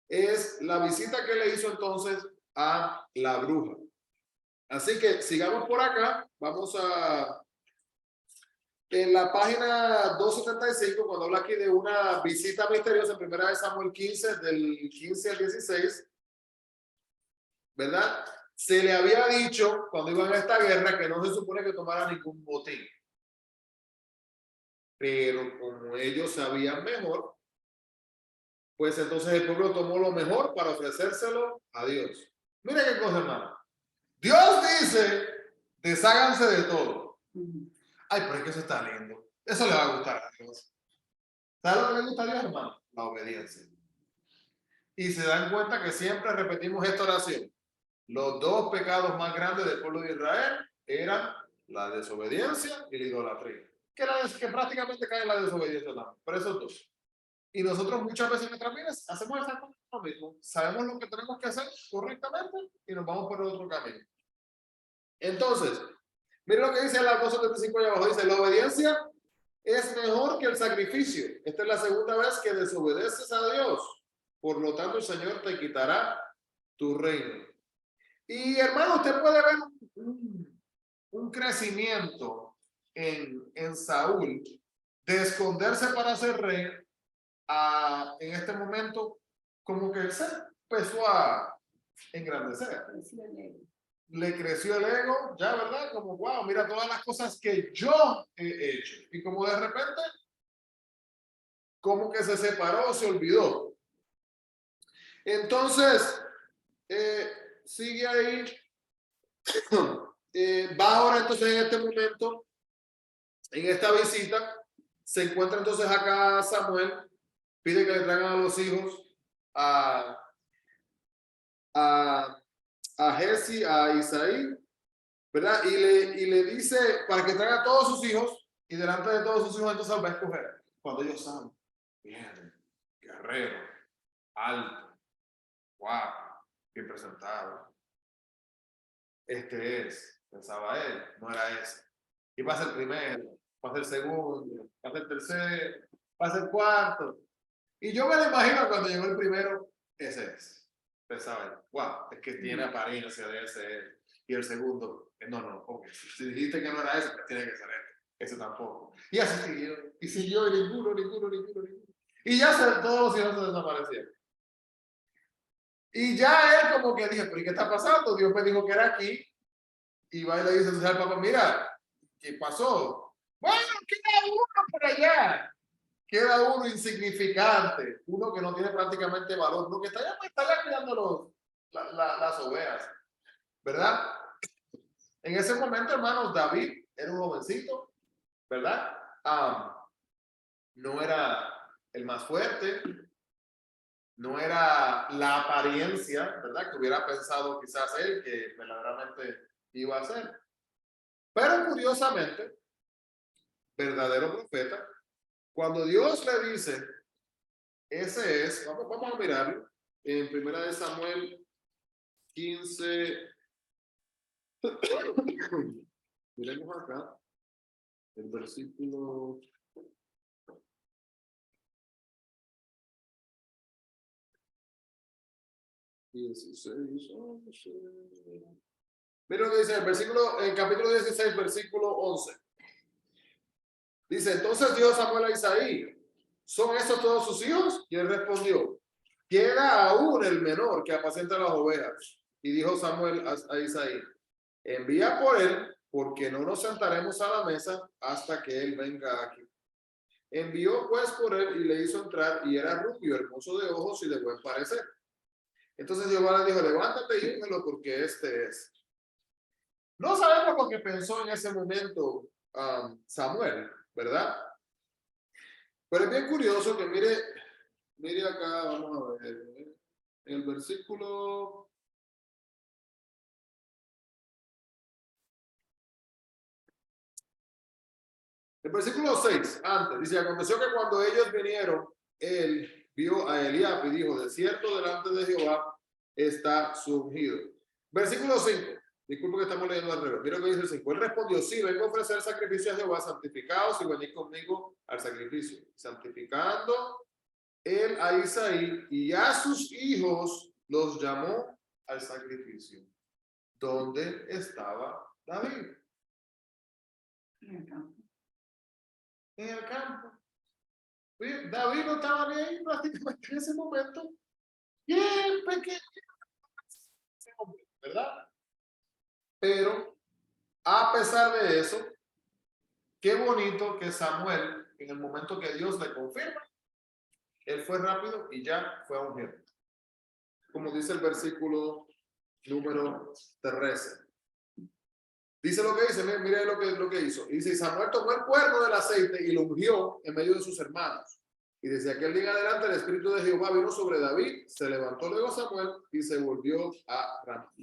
es la visita que le hizo entonces a la bruja. Así que sigamos por acá. Vamos a en la página 275, cuando habla aquí de una visita misteriosa en primera de Samuel 15, del 15 al 16, ¿verdad? Se le había dicho cuando iban a esta guerra que no se supone que tomara ningún botín. Pero como ellos sabían mejor, pues entonces el pueblo tomó lo mejor para ofrecérselo a Dios. Mira qué cosa, hermano. Dios dice, desháganse de todo. Ay, pero es que eso está lindo. Eso le va a gustar a Dios. ¿Sabes lo que le gusta a Dios, hermano? La obediencia. Y se dan cuenta que siempre repetimos esta oración. Los 2 pecados más grandes del pueblo de Israel eran la desobediencia y la idolatría. Que prácticamente cae en la desobediencia también. Pero esos 2. Y nosotros muchas veces en nuestras vidas hacemos exactamente lo mismo. Sabemos lo que tenemos que hacer correctamente y nos vamos por el otro camino. Entonces, mire lo que dice la 275 allá abajo. Dice, la obediencia es mejor que el sacrificio. Esta es la segunda vez que desobedeces a Dios. Por lo tanto, el Señor te quitará tu reino. Y hermano, usted puede ver un crecimiento en Saúl de esconderse para ser rey en este momento, como que él se empezó a engrandecer. Le creció el ego, ya, ¿verdad? Como, wow, mira todas las cosas que yo he hecho. Y como de repente, como que se separó, se olvidó. Entonces, sigue ahí. Va ahora entonces en este momento, en esta visita, se encuentra entonces acá Samuel, pide que le traigan a los hijos a Jesse, a Isaí, ¿verdad? Y le dice para que traiga a todos sus hijos y delante de todos sus hijos entonces va a escoger. Cuando ellos saben, bien, guerrero, alto, guapo, bien presentado. Este es, pensaba él, no era ese. Y va a ser el primero, va a ser el segundo, va a ser el tercero, va a ser el cuarto. Y yo me lo imagino cuando llegó el primero, ese es. Pensaba él, wow, es que tiene apariencia de ese. Y el segundo, no, ok, si dijiste que no era ese, pues tiene que ser ese tampoco. Y así siguió, y ninguno. Y ya todos los hijos se desaparecieron. Y ya él como que dijo, pero ¿y qué está pasando? Dios me dijo que era aquí. Y va y le dice al papá, mira, ¿qué pasó? Bueno, queda uno por allá. Queda uno insignificante, uno que no tiene prácticamente valor, uno que está allá cuidando las ovejas, ¿verdad? En ese momento, hermanos, David era un jovencito, ¿verdad? No era el más fuerte, no era la apariencia, ¿verdad? Que hubiera pensado quizás él que verdaderamente iba a hacer. Pero curiosamente, verdadero profeta, cuando Dios le dice, ese es, vamos a mirarlo, en primera de Samuel 15, miremos acá, el versículo 16, 11. Mira lo que dice el versículo, en capítulo 16, versículo 11. Dice, entonces dijo Samuel a Isaí, ¿son estos todos sus hijos? Y él respondió, queda aún el menor que apacienta las ovejas. Y dijo Samuel a Isaí, envía por él, porque no nos sentaremos a la mesa hasta que él venga aquí. Envió pues por él y le hizo entrar, y era rubio, hermoso de ojos y de buen parecer. Entonces Jehová le dijo, levántate y úngelo, porque este es. No sabemos lo que pensó en ese momento Samuel, ¿verdad? Pero es bien curioso que mire acá, vamos a ver, el versículo. El versículo 6, antes, dice, aconteció que cuando ellos vinieron, él vio a Eliab y dijo, de cierto delante de Jehová está su ungido. Versículo 5, disculpe que estamos leyendo al revés, mira lo que dice el 5, él respondió, sí, vengo a ofrecer sacrificio a Jehová, santificados y venid conmigo al sacrificio. Santificando él a Isaí y a sus hijos los llamó al sacrificio. ¿Dónde estaba David? En el campo. En el campo. David no estaba ni ahí prácticamente en ese momento. Bien pequeño, ¿verdad? Pero a pesar de eso, qué bonito que Samuel, en el momento que Dios le confirma, él fue rápido y ya fue a ungir. Como dice el versículo número 13. Dice lo que dice, mire lo que hizo. Dice, y Samuel tomó el cuerno del aceite y lo ungió en medio de sus hermanos. Y desde aquel día en adelante el Espíritu de Jehová vino sobre David, se levantó luego Samuel y se volvió a Ramá.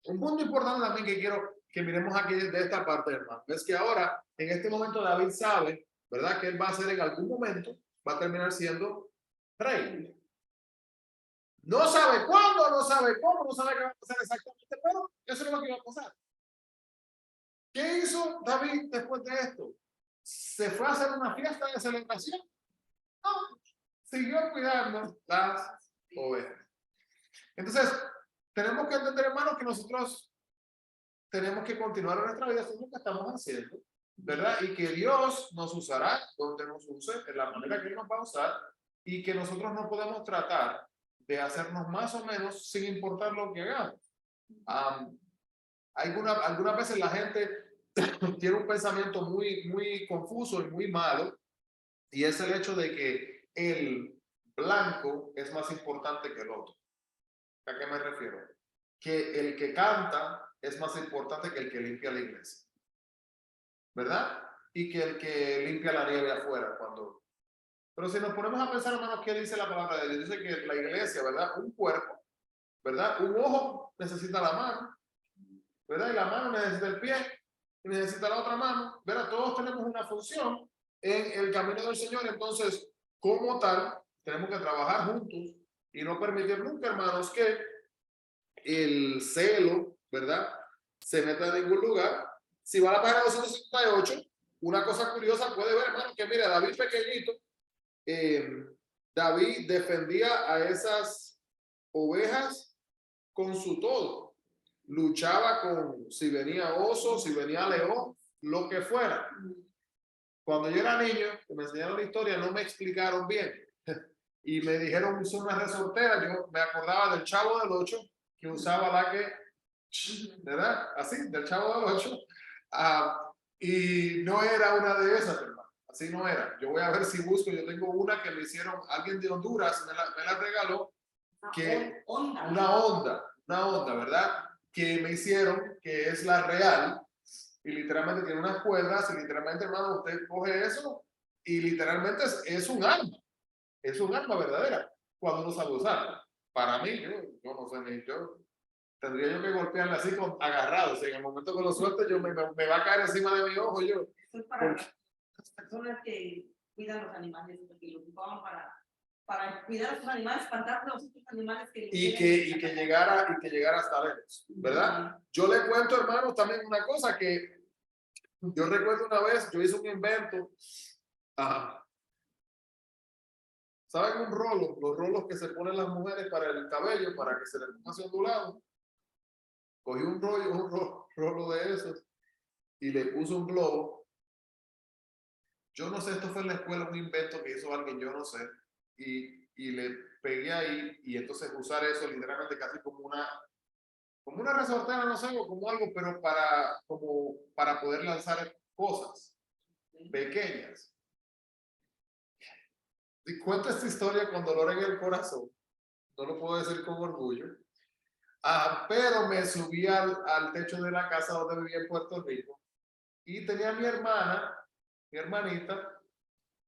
Un punto importante también que quiero que miremos aquí de esta parte, hermano, es que ahora, en este momento, David sabe, ¿verdad?, que él va a ser en algún momento, va a terminar siendo rey. No sabe cuándo, no sabe cómo, no sabe qué va a pasar exactamente, pero eso es lo que va a pasar. ¿Qué hizo David después de esto? ¿Se fue a hacer una fiesta de celebración? No, siguió cuidando las ovejas. Entonces, tenemos que entender, hermanos, que nosotros tenemos que continuar en nuestra vida haciendo lo que estamos haciendo, ¿verdad? Y que Dios nos usará donde nos use, en la manera que Él nos va a usar, y que nosotros no podemos tratar de hacernos más o menos sin importar lo que hagamos. Algunas veces la gente tiene un pensamiento muy confuso y muy malo, y es el hecho de que el blanco es más importante que el otro. ¿A qué me refiero? Que el que canta es más importante que el que limpia la iglesia, ¿verdad? Y que el que limpia la nieve afuera cuando... Pero si nos ponemos a pensar, hermanos, ¿qué dice la palabra de Dios? Dice que la iglesia, ¿verdad? Un cuerpo, ¿verdad? Un ojo necesita la mano, ¿verdad? Y la mano necesita el pie y necesita la otra mano, ¿verdad? Todos tenemos una función en el camino del Señor. Entonces, como tal, tenemos que trabajar juntos y no permitir nunca, hermanos, que el celo, ¿verdad?, se meta en ningún lugar. Si va a la página 258, una cosa curiosa puede ver, hermano, que mira, David pequeñito, David defendía a esas ovejas con su todo. Luchaba con si venía oso, si venía león, lo que fuera. Cuando yo era niño, que me enseñaron la historia, no me explicaron bien. Y me dijeron, usó una resortera. Yo me acordaba del Chavo del 8, que usaba la que, ¿verdad? Así, del Chavo del 8. Y no era una de esas, hermano. Así no era. Yo voy a ver si busco. Yo tengo una que me hicieron, alguien de Honduras me la regaló. Que una onda, ¿verdad? Que me hicieron, que es la real. Y literalmente tiene unas cuerdas. Y literalmente, hermano, usted coge eso. Y literalmente es un arma. Es un arma verdadera. cuando uno sabe usarla. Para mí, yo no sé ni yo. Tendría yo que golpearla así agarrado. O sea, en el momento que lo suelte, me va a caer encima de mi ojo. Yo. Eso es para las personas que cuidan los animales, porque lo ocupaban para cuidar a sus animales, espantar a los otros animales que y que llegara hasta lejos, ¿verdad? Yo le cuento, hermanos, también una cosa que yo recuerdo una vez, yo hice un invento. Ajá. ¿Saben un rolo? Los rolos que se ponen las mujeres para el cabello, para que se les ponga hacia ondulado. Cogí un rolo de esos y le puse un globo. Yo no sé, esto fue en la escuela un invento que hizo alguien, yo no sé. Y le pegué ahí y entonces usar eso literalmente casi como una resortera, no sé, o como algo, pero para poder lanzar cosas pequeñas. Y cuento esta historia con dolor en el corazón, no lo puedo decir con orgullo, pero me subí al techo de la casa donde vivía en Puerto Rico y tenía a mi hermanita,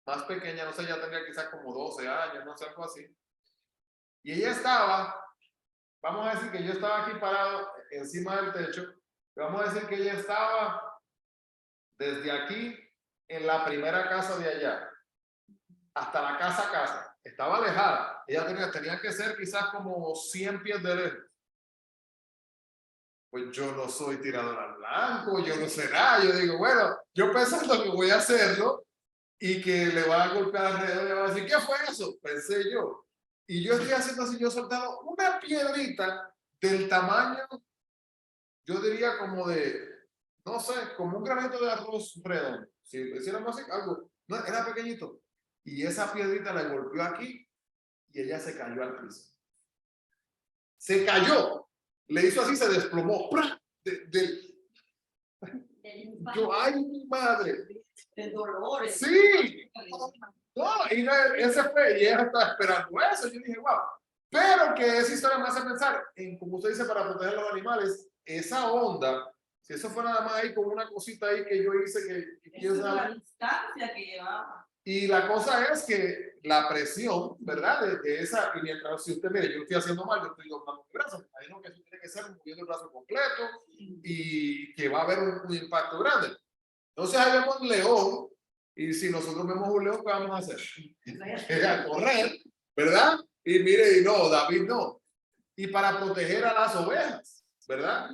más pequeña, no sé, ya tenía quizás como 12 años, no sé, algo así. Y ella estaba, vamos a decir que yo estaba aquí parado encima del techo, vamos a decir que ella estaba desde aquí en la primera casa de allá hasta la casa. Estaba alejada. Ella tenía que ser quizás como 100 pies de lejos. Pues yo no soy tirador al blanco, yo no sé nada. Yo digo, bueno, yo pensando que voy a hacerlo y que le va a golpear alrededor, le va a decir, ¿qué fue eso? Pensé yo. Y yo estoy haciendo así, yo he soltado una piedrita del tamaño, yo diría como no sé, como un granito de arroz redondo. Si lo hiciéramos así, algo, no, era pequeñito. Y esa piedrita la golpeó aquí y ella se cayó al piso. Se cayó. Le hizo así, se desplomó. Yo, ay, mi madre. de dolores. Sí. No, y ese fue, y ella estaba esperando eso. Yo dije, wow. Pero que esa historia me hace pensar en, como usted dice, para proteger a los animales, esa onda, si eso fue nada más ahí como una cosita ahí que yo hice que Esa es la distancia que llevaba. y la cosa es que la presión, ¿verdad? De esa, y mientras, si usted mire, yo lo estoy haciendo mal, yo estoy doblando mi brazo, me imagino que eso tiene que ser moviendo el brazo completo y que va a haber un impacto grande. Entonces ahí vemos un león, y si nosotros vemos un león, ¿qué vamos a hacer? A correr, ¿verdad? Y mire, y no, David no. Y para proteger a las ovejas, ¿verdad?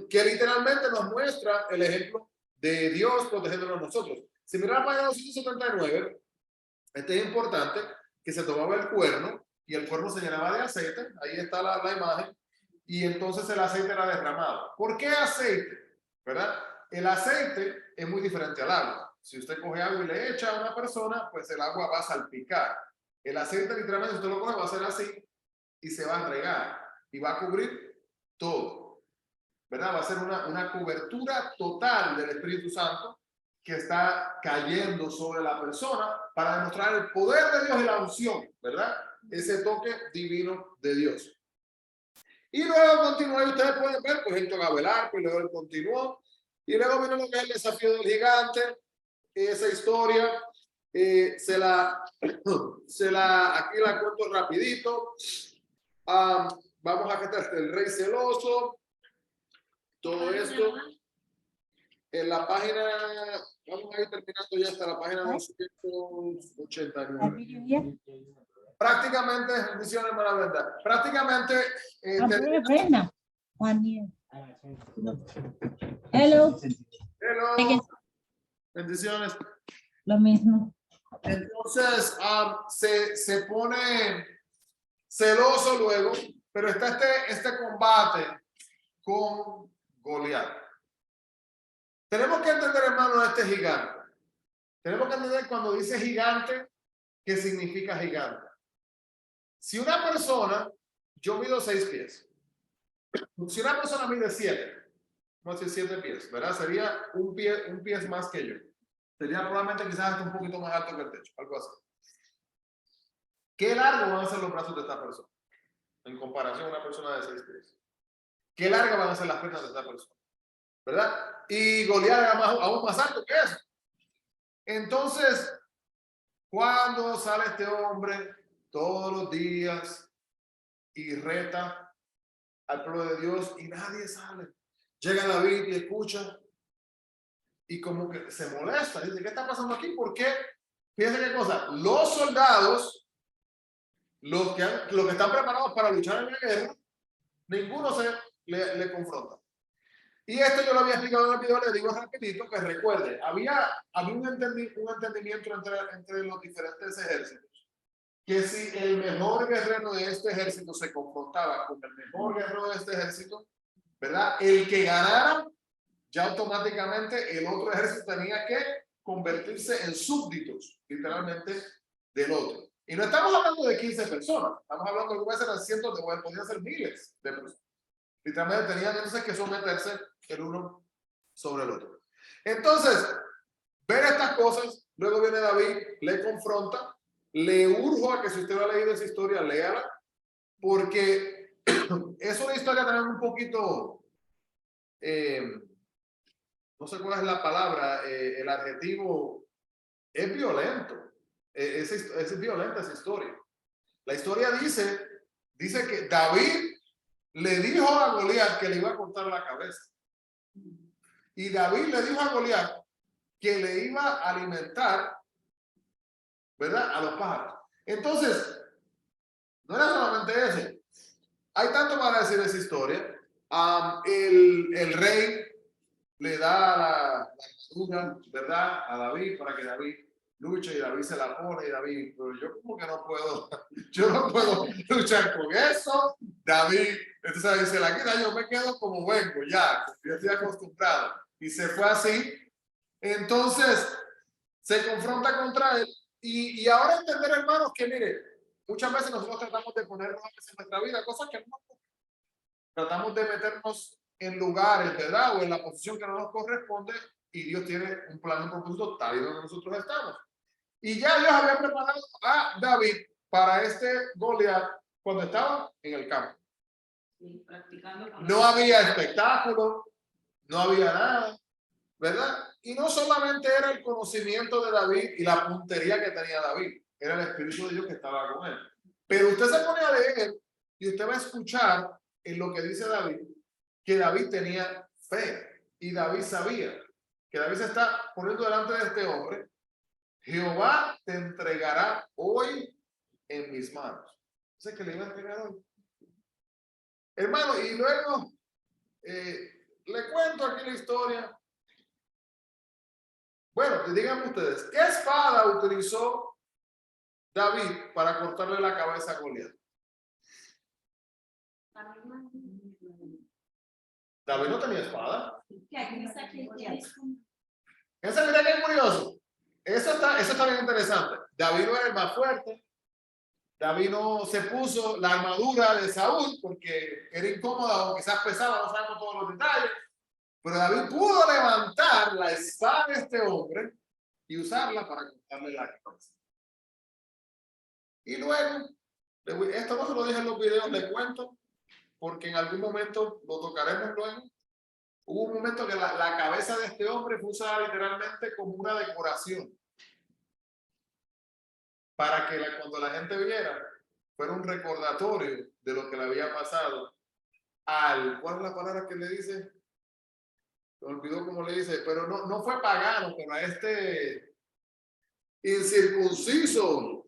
Que literalmente nos muestra el ejemplo de Dios protegiéndonos a nosotros. Si miran la página 279, este es importante, que se tomaba el cuerno y el cuerno se llenaba de aceite, ahí está la imagen, y entonces el aceite era derramado. ¿Por qué aceite? ¿Verdad? El aceite es muy diferente al agua. Si usted coge agua y le echa a una persona, pues el agua va a salpicar. El aceite literalmente usted lo coge, va a hacer así y se va a entregar y va a cubrir todo. ¿Verdad? Va a ser una cobertura total del Espíritu Santo que está cayendo sobre la persona para demostrar el poder de Dios y la unción, ¿verdad? Ese toque divino de Dios. Y luego continuó, y ustedes pueden ver, pues él tocaba el arco y luego él continuó. Y luego vino lo que es el desafío del gigante, esa historia, aquí la cuento rapidito. Vamos a quitar el rey celoso, todo esto. En la página, vamos a ir terminando ya hasta la página 289. Prácticamente, bendiciones, hermana Brenda. Prácticamente. Brenda. 1 year. Hello. Hello. Bendiciones. Lo mismo. Entonces, se pone celoso luego, pero está este combate con Goliat. Tenemos que entender, hermano, este gigante. Tenemos que entender cuando dice gigante, ¿qué significa gigante? Si una persona, yo mido 6 pies. Si una persona mide 7, vamos a decir 7 pies, ¿verdad? Sería un pie más que yo. Sería probablemente quizás hasta un poquito más alto que el techo, algo así. ¿Qué largo van a ser los brazos de esta persona? En comparación a una persona de 6 pies. ¿Qué largas van a ser las piernas de esta persona? ¿Verdad? Y Goliat era aún más alto que eso. Entonces, cuando sale este hombre todos los días y reta al pueblo de Dios y nadie sale. Llega David y escucha y como que se molesta. Dice, ¿qué está pasando aquí? ¿Por qué? Fíjense qué cosa. Los soldados, los que están preparados para luchar en la guerra, ninguno le confronta. Y esto yo lo había explicado en el video, le digo rapidito que recuerde, había un entendimiento entre los diferentes ejércitos, que si el mejor guerrero de este ejército se confrontaba con el mejor guerrero de este ejército, ¿verdad? El que ganara, ya automáticamente el otro ejército tenía que convertirse en súbditos, literalmente, del otro. Y no estamos hablando de 15 personas, estamos hablando de que puede ser cientos de, podrían ser miles de personas. Literalmente tenían entonces que someterse el uno sobre el otro. Entonces, ver estas cosas, luego viene David, le confronta, le urjo a que si usted no ha leído esa historia, léala, porque es una historia también un poquito, no sé cuál es la palabra, el adjetivo, es violento, es violenta esa historia. La historia dice que David le dijo a Goliat que le iba a cortar la cabeza. Y David le dijo a Goliat que le iba a alimentar, ¿verdad? A los pájaros. Entonces, no era solamente eso. Hay tanto para decir esa historia. El rey le da la armadura, ¿verdad? A David para que David luche y David se la pone y David, pero yo como que no puedo, yo no puedo luchar con eso. David, entonces dice, la quita, yo me quedo como vengo ya, yo estoy acostumbrado. Y se fue así. Entonces, se confronta contra él. Y ahora entender, hermanos, que mire, muchas veces nosotros tratamos de ponernos en nuestra vida cosas que no tratamos de meternos en lugares, ¿verdad? O en la posición que no nos corresponde y Dios tiene un plan, un propósito tal y donde nosotros estamos. Y ya Dios había preparado a David para este Goliat cuando estaba en el campo. Sí, practicando. No había espectáculo, no había nada, ¿verdad? Y no solamente era el conocimiento de David y la puntería que tenía David, era el Espíritu de Dios que estaba con él. Pero usted se pone a leer y usted va a escuchar en lo que dice David, que David tenía fe y David sabía que David se está poniendo delante de este hombre. Jehová te entregará hoy en mis manos. Sé que le iba a entregar hoy. Hermano, y luego le cuento aquí la historia. Bueno, díganme ustedes, ¿qué espada utilizó David para cortarle la cabeza a Goliat? David no tenía espada. Esa, mira qué curioso. Eso está bien interesante. David no era el más fuerte. David no se puso la armadura de Saúl porque era incómoda o quizás pesaba, no sabemos todos los detalles. Pero David pudo levantar la espada de este hombre y usarla para cortarle la cabeza. Y luego, esto no se lo dije en los videos, le cuento, porque en algún momento lo tocaremos luego. Hubo un momento que la cabeza de este hombre fue usada literalmente como una decoración. Para que cuando la gente viera, fuera un recordatorio de lo que le había pasado ¿cuál es la palabra que le dice? Me olvidó cómo le dice, pero no fue pagano, pero a este incircunciso,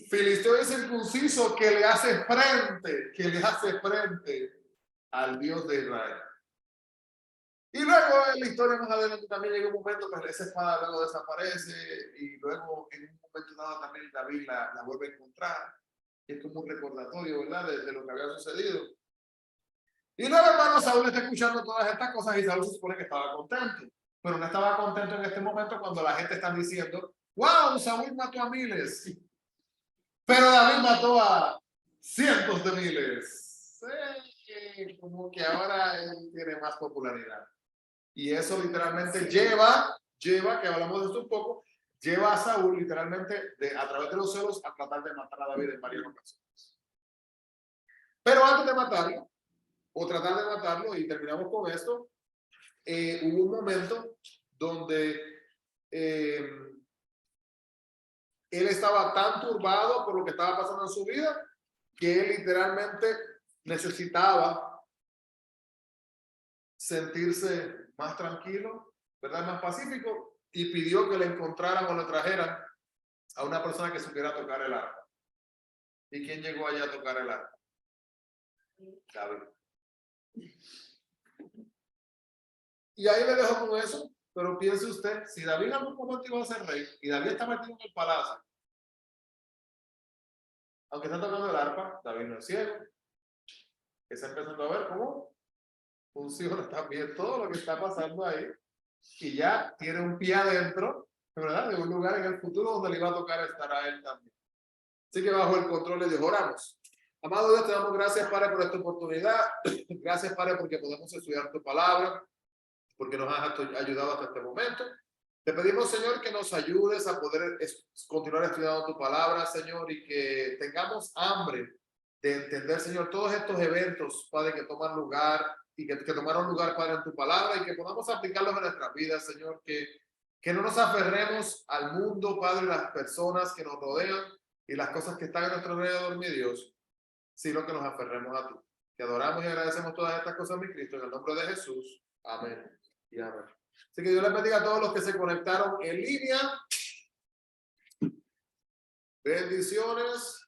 filisteo incircunciso que le hace frente al Dios de Israel. Y luego en la historia más adelante también llega un momento que esa espada luego desaparece y luego en un momento dado también David la vuelve a encontrar. Es como un recordatorio, ¿verdad? De lo que había sucedido. Y luego, hermano, Saúl está escuchando todas estas cosas y Saúl se supone que estaba contento. Pero no estaba contento en este momento cuando la gente está diciendo, wow, Saúl mató a miles. Pero David mató a cientos de miles. Como que ahora él tiene más popularidad. Y eso literalmente lleva, que hablamos de esto un poco, lleva a Saúl literalmente a través de los celos a tratar de matar a David en varias ocasiones. Pero antes de matarlo, o tratar de matarlo, y terminamos con esto, hubo un momento donde él estaba tan turbado por lo que estaba pasando en su vida que él literalmente necesitaba sentirse más tranquilo, ¿verdad? Más pacífico, y pidió que le encontraran o le trajeran a una persona que supiera tocar el arpa. ¿Y quién llegó allá a tocar el arpa? David. Y ahí le dejo con eso, pero piense usted, si David en algún momento iba a ser rey y David está metido en el palacio, aunque está tocando el arpa, David no es ciego, está empezando a ver cómo funciona también todo lo que está pasando ahí, y ya tiene un pie adentro, ¿verdad? De un lugar en el futuro donde le iba a tocar estar a él también. Así que bajo el control de Dios oramos. Amado Dios, te damos gracias, Padre, por esta oportunidad. Gracias, Padre, porque podemos estudiar tu palabra, porque nos has ayudado hasta este momento. Te pedimos, Señor, que nos ayudes a poder continuar estudiando tu palabra, Señor, y que tengamos hambre de entender, Señor, todos estos eventos, Padre, que toman lugar y que tomaron lugar, Padre, en tu palabra, y que podamos aplicarlos en nuestras vidas, Señor, que no nos aferremos al mundo, Padre, las personas que nos rodean y las cosas que están a nuestro alrededor, mi Dios, sino que nos aferremos a ti. Te adoramos y agradecemos todas estas cosas, mi Cristo, en el nombre de Jesús. Amén y amén. Así que Dios les bendiga a todos los que se conectaron en línea. Bendiciones.